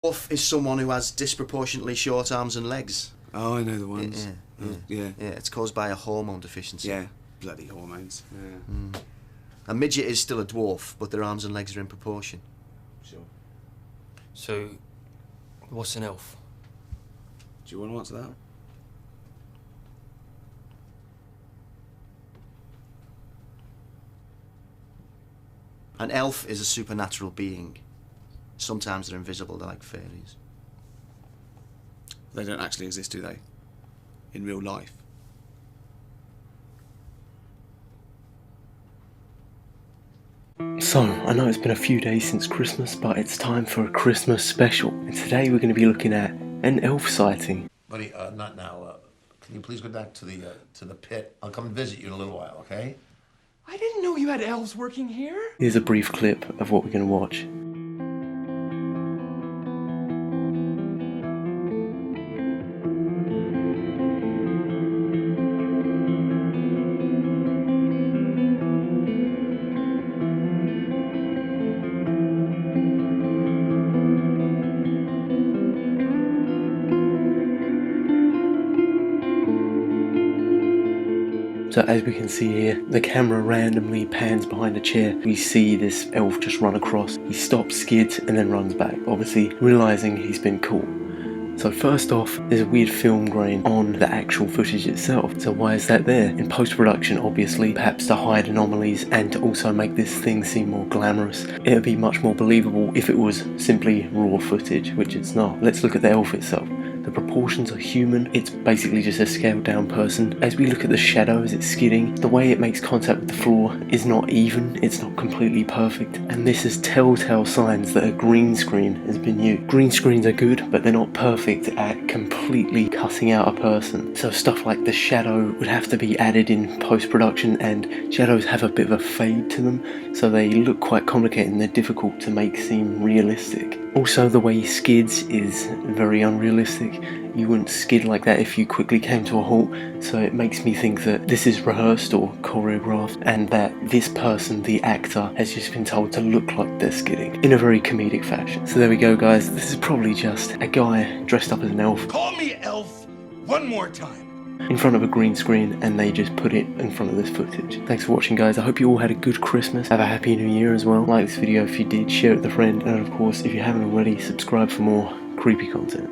Dwarf is someone who has disproportionately short arms and legs. Oh, I know the ones. Yeah. It's caused by a hormone deficiency. Yeah, bloody hormones. Yeah. A midget is still a dwarf, but their arms and legs are in proportion. Sure. So, what's an elf? Do you want to answer that? An elf is a supernatural being. Sometimes they're invisible, they're like fairies. They don't actually exist, do they? In real life? So, I know it's been a few days since Christmas, but it's time for a Christmas special. And today we're going to be looking at an elf sighting. Buddy, not now. Can you please go back to the pit? I'll come and visit you in a little while, okay? I didn't know you had elves working here. Here's a brief clip of what we're going to watch. So as we can see here, the camera randomly pans behind a chair. We see this elf just run across. He stops, skids, and then runs back, obviously realising he's been caught. So first off, there's a weird film grain on the actual footage itself. So why is that there? In post-production, obviously, perhaps to hide anomalies and to also make this thing seem more glamorous. It would be much more believable if it was simply raw footage, which it's not. Let's look at the elf itself. The proportions are human, it's basically just a scaled down person. As we look at the shadow as it's skidding, the way it makes contact with the floor is not even, it's not completely perfect. And this is telltale signs that a green screen has been used. Green screens are good, but they're not perfect at completely cutting out a person. So stuff like the shadow would have to be added in post-production, and shadows have a bit of a fade to them, so they look quite complicated and they're difficult to make seem realistic. Also, the way he skids is very unrealistic. You wouldn't skid like that if you quickly came to a halt, so it makes me think that this is rehearsed or choreographed, and that this person, the actor, has just been told to look like they're skidding in a very comedic fashion. So there we go, guys. This is probably just a guy dressed up as an elf. Call me elf one more time. In front of a green screen, and they just put it in front of this footage. Thanks for watching, guys. I hope you all had a good Christmas. Have a happy new year as well. Like this video if you did, share it with a friend, and of course, if you haven't already, subscribe for more creepy content.